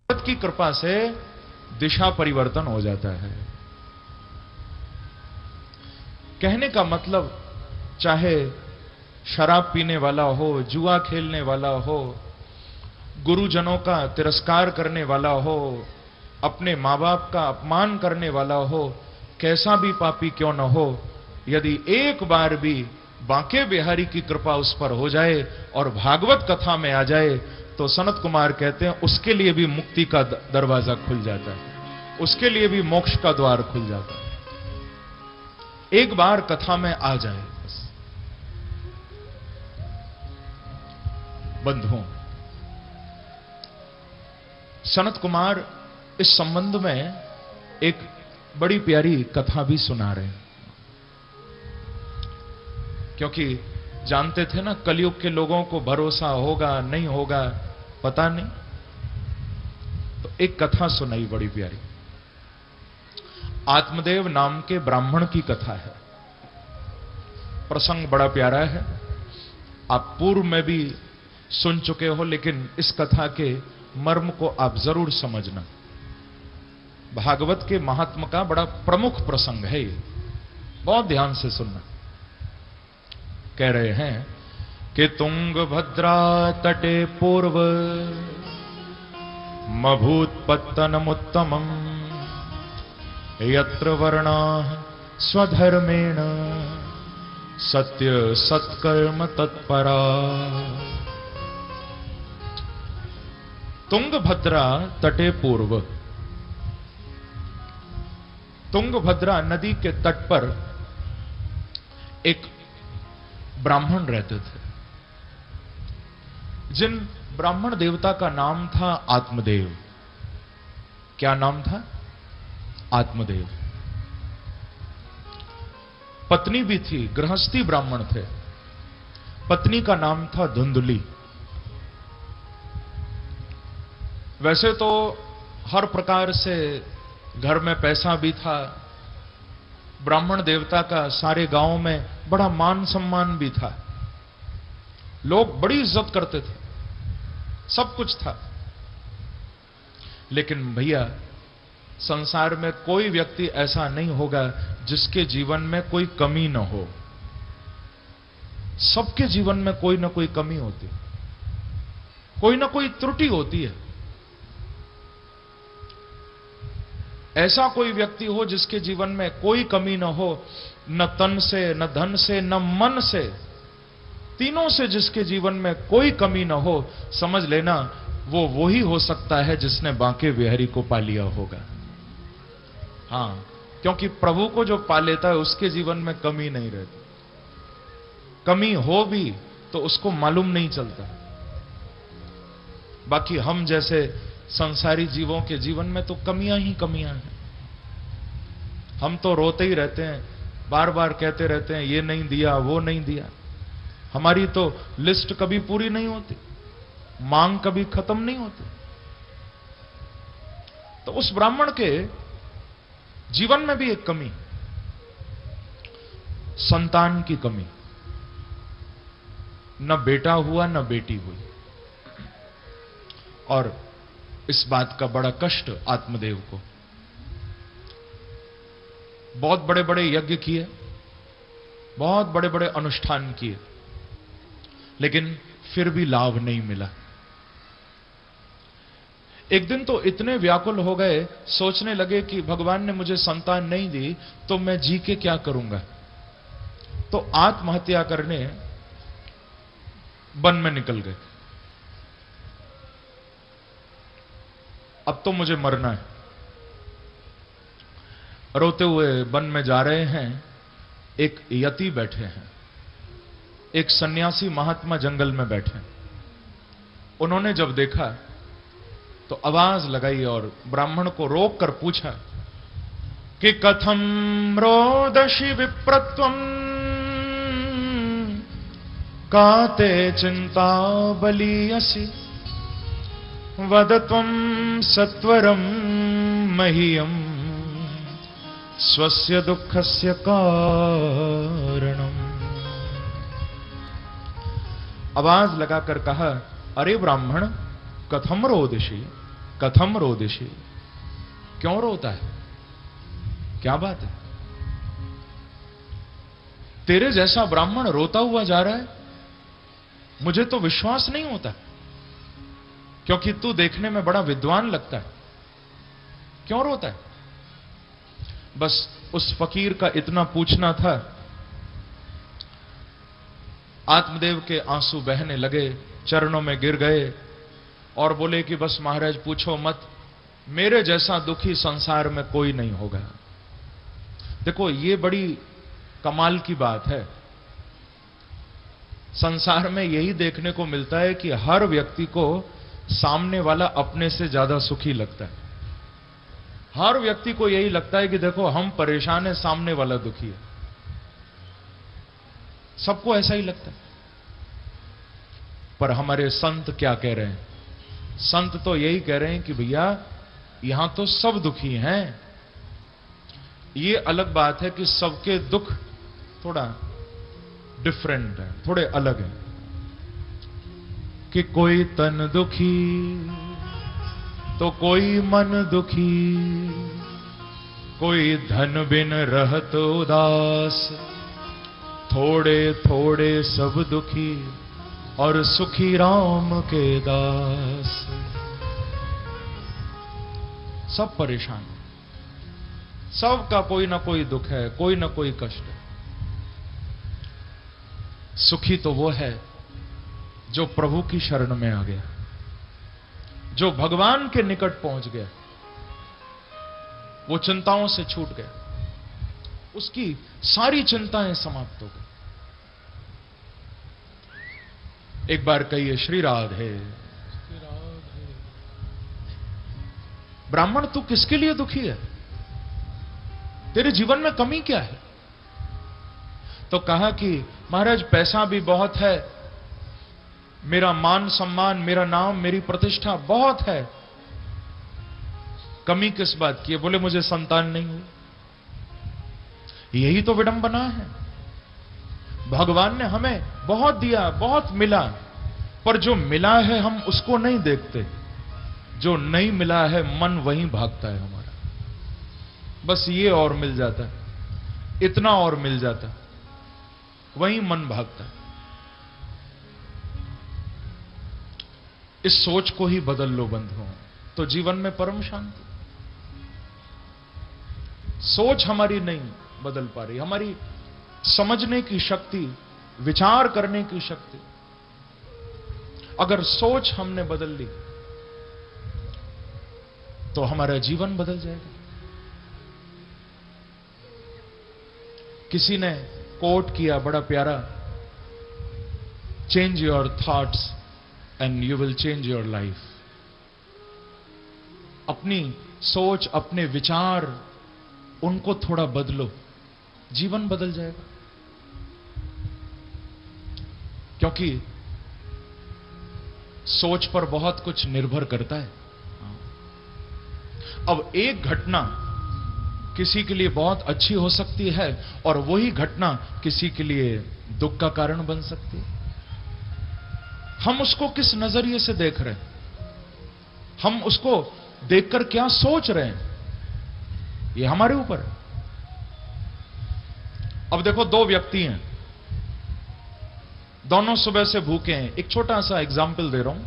भगवत की कृपा से दिशा परिवर्तन हो जाता है। कहने का मतलब, चाहे शराब पीने वाला हो, जुआ खेलने वाला हो, गुरुजनों का तिरस्कार करने वाला हो, अपने मां बाप का अपमान करने वाला हो, कैसा भी पापी क्यों न हो, यदि एक बार भी बांके बिहारी की कृपा उस पर हो जाए और भागवत कथा में आ जाए, तो सनत कुमार कहते हैं उसके लिए भी मुक्ति का दरवाजा खुल जाता है, उसके लिए भी मोक्ष का द्वार खुल जाता है। एक बार कथा में आ जाए बस। बंधुओं, सनत कुमार इस संबंध में एक बड़ी प्यारी कथा भी सुना रहे हैं, क्योंकि जानते थे ना कलयुग के लोगों को भरोसा होगा नहीं होगा पता नहीं, तो एक कथा सुनाई बड़ी प्यारी। आत्मदेव नाम के ब्राह्मण की कथा है। प्रसंग बड़ा प्यारा है, आप पूर्व में भी सुन चुके हो, लेकिन इस कथा के मर्म को आप जरूर समझना। भागवत के महात्म का बड़ा प्रमुख प्रसंग है ये, बहुत ध्यान से सुनना। कह रहे हैं कि तुंगभद्रा तटे पूर्व मभूत्पत्तनमुत्तमम् यत्र वर्णाः स्वधर्मेण सत्य सत्कर्म तत्परा। तुंगभद्रा तटे पूर्व, तुंगभद्रा नदी के तट पर एक ब्राह्मण रहते थे, जिन ब्राह्मण देवता का नाम था आत्मदेव। क्या नाम था? आत्मदेव। पत्नी भी थी, गृहस्थी ब्राह्मण थे। पत्नी का नाम था धुंधली। वैसे तो हर प्रकार से घर में पैसा भी था, ब्राह्मण देवता का सारे गांव में बड़ा मान सम्मान भी था, लोग बड़ी इज्जत करते थे, सब कुछ था। लेकिन भैया, संसार में कोई व्यक्ति ऐसा नहीं होगा जिसके जीवन में कोई कमी न हो। सबके जीवन में कोई ना कोई कमी होती, कोई ना कोई त्रुटि होती है। ऐसा कोई व्यक्ति हो जिसके जीवन में कोई कमी न हो, न तन से, न धन से, न मन से, तीनों से जिसके जीवन में कोई कमी न हो, समझ लेना वो वही हो सकता है जिसने बांके बिहारी को पा लिया होगा। हां, क्योंकि प्रभु को जो पा लेता है उसके जीवन में कमी नहीं रहती। कमी हो भी तो उसको मालूम नहीं चलता। बाकी हम जैसे संसारी जीवों के जीवन में तो कमियां ही कमियां हैं। हम तो रोते ही रहते हैं, बार बार कहते रहते हैं ये नहीं दिया, वो नहीं दिया। हमारी तो लिस्ट कभी पूरी नहीं होती, मांग कभी खत्म नहीं होती। तो उस ब्राह्मण के जीवन में भी एक कमी, संतान की कमी। न बेटा हुआ न बेटी हुई, और इस बात का बड़ा कष्ट आत्मदेव को। बहुत बड़े बड़े यज्ञ किए, बहुत बड़े बड़े अनुष्ठान किए, लेकिन फिर भी लाभ नहीं मिला। एक दिन तो इतने व्याकुल हो गए, सोचने लगे कि भगवान ने मुझे संतान नहीं दी तो मैं जी के क्या करूंगा। तो आत्महत्या करने वन में निकल गए। अब तो मुझे मरना है। रोते हुए वन में जा रहे हैं, एक यति बैठे हैं, एक सन्यासी महात्मा जंगल में बैठे। उन्होंने जब देखा तो आवाज लगाई और ब्राह्मण को रोक कर पूछा कि कथम रोदसी विप्रत्वम काते चिंता बलीयसी वदत्वम सत्वरम मह्यम स्वस्य दुःखस्य कारणम। आवाज लगाकर कहा, अरे ब्राह्मण, कथम रोदसी, कथम रोदिशि, क्यों रोता है, क्या बात है? तेरे जैसा ब्राह्मण रोता हुआ जा रहा है, मुझे तो विश्वास नहीं होता, क्योंकि तू देखने में बड़ा विद्वान लगता है, क्यों रोता है? बस उस फकीर का इतना पूछना था। आत्मदेव के आंसू बहने लगे, चरणों में गिर गए और बोले कि बस महाराज पूछो मत, मेरे जैसा दुखी संसार में कोई नहीं होगा। देखो ये बड़ी कमाल की बात है। संसार में यही देखने को मिलता है कि हर व्यक्ति को सामने वाला अपने से ज्यादा सुखी लगता है। हर व्यक्ति को यही लगता है कि देखो हम परेशान हैं, सामने वाला दुखी है। सबको ऐसा ही लगता है। पर हमारे संत क्या कह रहे हैं? संत तो यही कह रहे हैं कि भैया यहां तो सब दुखी हैं। ये अलग बात है कि सबके दुख थोड़ा डिफरेंट है, थोड़े अलग है। कि कोई तन दुखी तो कोई मन दुखी, कोई धन बिन रहत उदास, थोड़े थोड़े सब दुखी और सुखी राम के दास। सब परेशान, सबका कोई ना कोई दुख है, कोई ना कोई कष्ट है। सुखी तो वो है जो प्रभु की शरण में आ गया, जो भगवान के निकट पहुंच गया, वो चिंताओं से छूट गया, उसकी सारी चिंताएं समाप्त हो गई। एक बार कहिए श्री राधे। ब्राह्मण तू किसके लिए दुखी है? तेरे जीवन में कमी क्या है? तो कहा कि महाराज पैसा भी बहुत है, मेरा मान सम्मान, मेरा नाम, मेरी प्रतिष्ठा बहुत है, कमी किस बात की है? बोले मुझे संतान नहीं हुई। यही तो विडंबना है। भगवान ने हमें बहुत दिया, बहुत मिला, पर जो मिला है हम उसको नहीं देखते, जो नहीं मिला है मन वहीं भागता है हमारा। बस ये और मिल जाता है, इतना और मिल जाता, वहीं मन भागता है। इस सोच को ही बदल लो बंधुओं, तो जीवन में परम शांति। सोच हमारी नहीं बदल पा रही, हमारी समझने की शक्ति, विचार करने की शक्ति, अगर सोच हमने बदल ली तो हमारा जीवन बदल जाएगा। किसी ने कोट किया बड़ा प्यारा, change your thoughts and you will change your life. अपनी सोच, अपने विचार, उनको थोड़ा बदलो, जीवन बदल जाएगा। क्योंकि सोच पर बहुत कुछ निर्भर करता है। अब एक घटना किसी के लिए बहुत अच्छी हो सकती है और वही घटना किसी के लिए दुख का कारण बन सकती है। हम उसको किस नजरिए से देख रहे हैं, हम उसको देखकर क्या सोच रहे हैं, ये हमारे ऊपर है। अब देखो, दो व्यक्ति हैं, दोनों सुबह से भूखे हैं। एक छोटा सा एग्जाम्पल दे रहा हूं।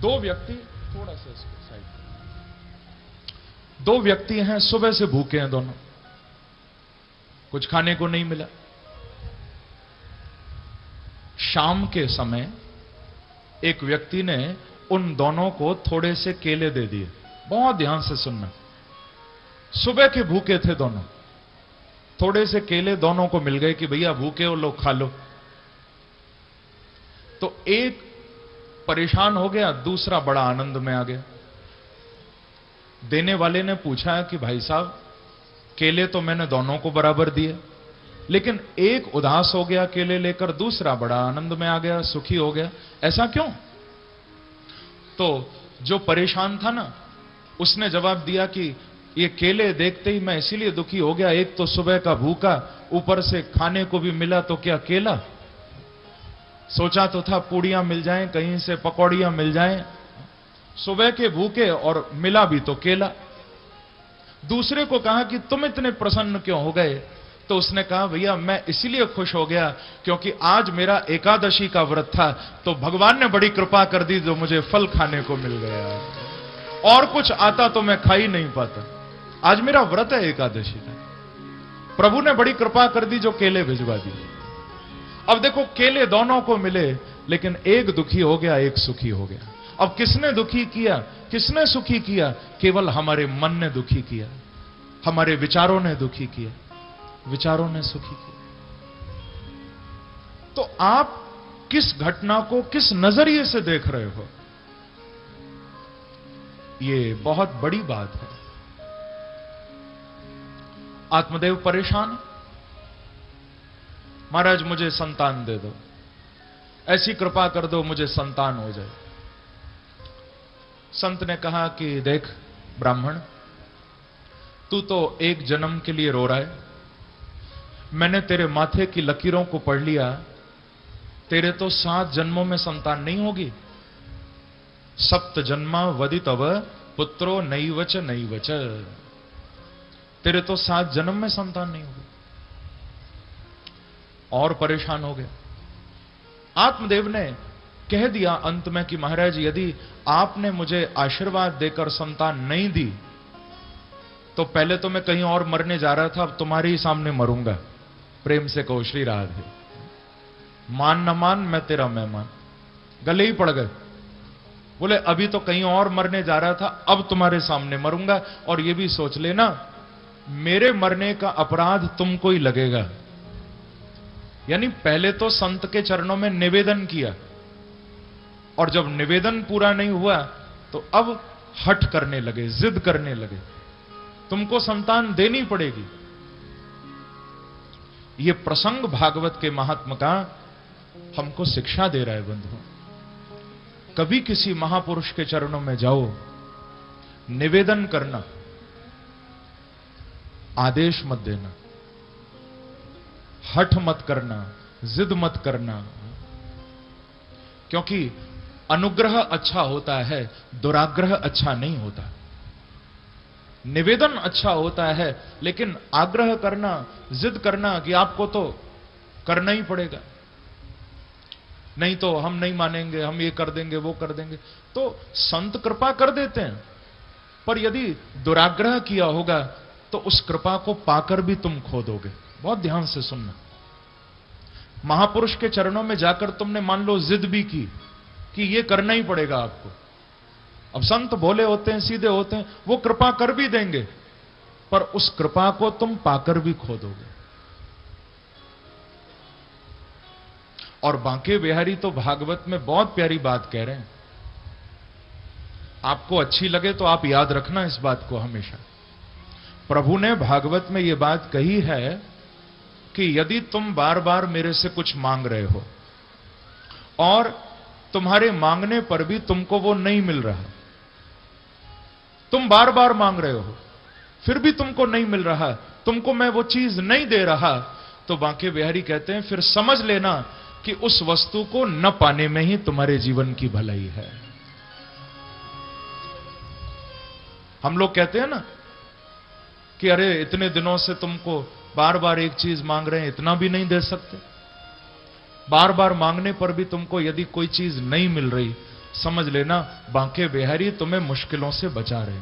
दो व्यक्ति, थोड़ा सा इसको साइड, दो व्यक्ति हैं, सुबह से भूखे हैं दोनों, कुछ खाने को नहीं मिला। शाम के समय एक व्यक्ति ने उन दोनों को थोड़े से केले दे दिए। बहुत ध्यान से सुनना, सुबह के भूखे थे दोनों, थोड़े से केले दोनों को मिल गए कि भैया भूखे हो, लो खा लो। तो एक परेशान हो गया, दूसरा बड़ा आनंद में आ गया। देने वाले ने पूछा कि भाई साहब, केले तो मैंने दोनों को बराबर दिए, लेकिन एक उदास हो गया केले लेकर, दूसरा बड़ा आनंद में आ गया, सुखी हो गया, ऐसा क्यों? तो जो परेशान था ना, उसने जवाब दिया कि ये केले देखते ही मैं इसीलिए दुखी हो गया, एक तो सुबह का भूखा, ऊपर से खाने को भी मिला तो क्या केला, सोचा तो था पूड़ियां मिल जाएं, कहीं से पकौड़ियां मिल जाएं, सुबह के भूखे और मिला भी तो केला। दूसरे को कहा कि तुम इतने प्रसन्न क्यों हो गए? तो उसने कहा भैया मैं इसीलिए खुश हो गया क्योंकि आज मेरा एकादशी का व्रत था, तो भगवान ने बड़ी कृपा कर दी जो मुझे फल खाने को मिल गया। और कुछ आता तो मैं खा ही नहीं पाता। आज मेरा व्रत है एकादशी का, प्रभु ने बड़ी कृपा कर दी जो केले भिजवा दिए। अब देखो केले दोनों को मिले, लेकिन एक दुखी हो गया, एक सुखी हो गया। अब किसने दुखी किया, किसने सुखी किया? केवल हमारे मन ने दुखी किया, हमारे विचारों ने दुखी किया, विचारों ने सुखी किया। तो आप किस घटना को किस नजरिए से देख रहे हो, ये बहुत बड़ी बात है। आत्मदेव परेशान है, महाराज मुझे संतान दे दो, ऐसी कृपा कर दो मुझे संतान हो जाए। संत ने कहा कि देख ब्राह्मण, तू तो एक जन्म के लिए रो रहा है, मैंने तेरे माथे की लकीरों को पढ़ लिया, तेरे तो 7 जन्मों में संतान नहीं होगी। सप्त जन्मा वदि तव पुत्रो नैवच नैवच, तेरे तो 7 जन्म में संतान नहीं होगी। और परेशान हो गया। आत्मदेव ने कह दिया अंत में कि महाराज यदि आपने मुझे आशीर्वाद देकर संतान नहीं दी तो पहले तो मैं कहीं और मरने जा रहा था, अब तुम्हारे ही सामने मरूंगा। प्रेम से कहो श्री राधे। मान न मान मैं तेरा मेहमान, गले ही पड़ गए। बोले अभी तो कहीं और मरने जा रहा था, अब तुम्हारे सामने मरूंगा। और ये भी सोच लेना मेरे मरने का अपराध तुमको ही लगेगा। यानी पहले तो संत के चरणों में निवेदन किया, और जब निवेदन पूरा नहीं हुआ तो अब हठ करने लगे, जिद करने लगे, तुमको संतान देनी पड़ेगी। यह प्रसंग भागवत के महात्मा का हमको शिक्षा दे रहा है। बंधुओं, कभी किसी महापुरुष के चरणों में जाओ, निवेदन करना, आदेश मत देना, हठ मत करना, जिद मत करना। क्योंकि अनुग्रह अच्छा होता है, दुराग्रह अच्छा नहीं होता। निवेदन अच्छा होता है, लेकिन आग्रह करना, जिद करना कि आपको तो करना ही पड़ेगा, नहीं तो हम नहीं मानेंगे, हम ये कर देंगे, वो कर देंगे, तो संत कृपा कर देते हैं। पर यदि दुराग्रह किया होगा तो उस कृपा को पाकर भी तुम खो दोगे। बहुत ध्यान से सुनना। महापुरुष के चरणों में जाकर तुमने मान लो जिद भी की कि ये करना ही पड़ेगा आपको। अब संत भोले होते हैं, सीधे होते हैं, वो कृपा कर भी देंगे, पर उस कृपा को तुम पाकर भी खो दोगे। और बांके बिहारी तो भागवत में बहुत प्यारी बात कह रहे हैं, आपको अच्छी लगे तो आप याद रखना इस बात को हमेशा। प्रभु ने भागवत में यह बात कही है कि यदि तुम बार बार मेरे से कुछ मांग रहे हो और तुम्हारे मांगने पर भी तुमको वो नहीं मिल रहा, तुम बार बार मांग रहे हो फिर भी तुमको नहीं मिल रहा, तुमको मैं वो चीज नहीं दे रहा, तो बांके बिहारी कहते हैं फिर समझ लेना कि उस वस्तु को न पाने में ही तुम्हारे जीवन की भलाई है। हम लोग कहते हैं ना कि अरे इतने दिनों से तुमको बार बार एक चीज मांग रहे हैं, इतना भी नहीं दे सकते। बार बार मांगने पर भी तुमको यदि कोई चीज नहीं मिल रही, समझ लेना बांके बिहारी तुम्हें मुश्किलों से बचा रहे,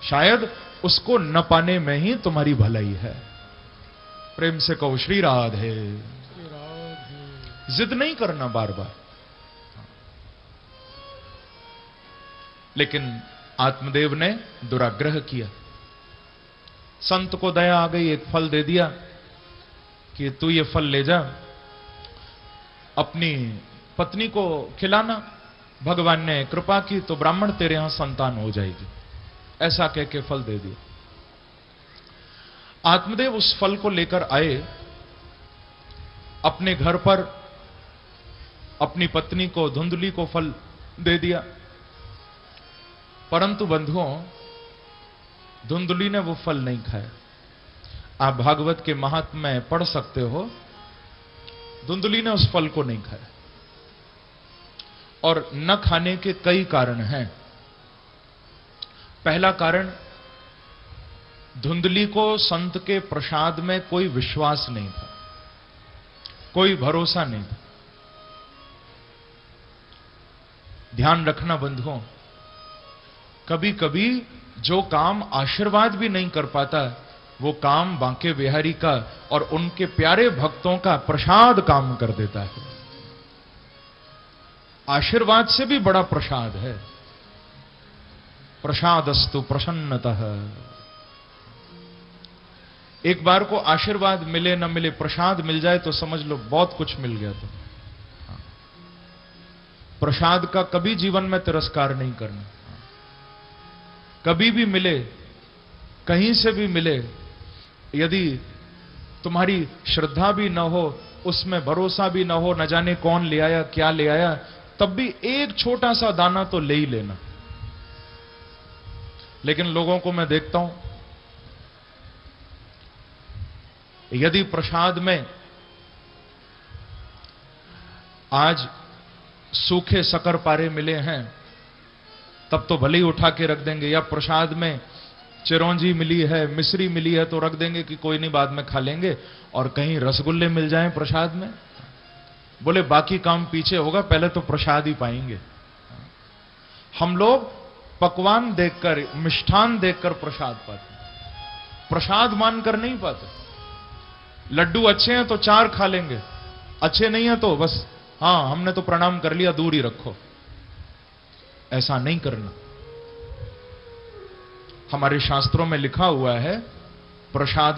शायद उसको न पाने में ही तुम्हारी भलाई है। प्रेम से कहो श्री राधे। जिद नहीं करना बार बार। लेकिन आत्मदेव ने दुराग्रह किया। संत को दया आ गई, एक फल दे दिया कि तू ये फल ले जा, अपनी पत्नी को खिलाना, भगवान ने कृपा की तो ब्राह्मण तेरे यहां संतान हो जाएगी, ऐसा कह के फल दे दिया। आत्मदेव उस फल को लेकर आए, अपने घर पर अपनी पत्नी को, धुंधली को फल दे दिया। परंतु बंधुओं, धुंधली ने वो फल नहीं खाया। आप भागवत के महात्म्य में पढ़ सकते हो, धुंधली ने उस फल को नहीं खाया। और न खाने के कई कारण हैं। पहला कारण, धुंधली को संत के प्रसाद में कोई विश्वास नहीं था, कोई भरोसा नहीं था। ध्यान रखना बंधुओं, कभी कभी जो काम आशीर्वाद भी नहीं कर पाता, वो काम बांके बिहारी का और उनके प्यारे भक्तों का प्रसाद काम कर देता है। आशीर्वाद से भी बड़ा प्रसाद है। प्रसादस्तु प्रसन्नतः। एक बार को आशीर्वाद मिले न मिले, प्रसाद मिल जाए तो समझ लो बहुत कुछ मिल गया। तो प्रसाद का कभी जीवन में तिरस्कार नहीं करना। कभी भी मिले, कहीं से भी मिले, यदि तुम्हारी श्रद्धा भी न हो, उसमें भरोसा भी न हो, न जाने कौन ले आया क्या ले आया, तब भी एक छोटा सा दाना तो ले ही लेना। लेकिन लोगों को मैं देखता हूं, यदि प्रसाद में आज सूखे शक्करपारे मिले हैं, तब तो भले ही उठा के रख देंगे, या प्रसाद में चिरौंजी मिली है, मिश्री मिली है तो रख देंगे कि कोई नहीं बाद में खा लेंगे। और कहीं रसगुल्ले मिल जाएं प्रसाद में, बोले बाकी काम पीछे होगा, पहले तो प्रसाद ही पाएंगे। हम लोग पकवान देखकर, मिष्ठान देखकर प्रसाद पाते, प्रसाद मानकर नहीं पाते। लड्डू अच्छे हैं तो 4 खा लेंगे, अच्छे नहीं है तो बस हां हमने तो प्रणाम कर लिया, दूर ही रखो। ऐसा नहीं करना। हमारे शास्त्रों में लिखा हुआ है, प्रसाद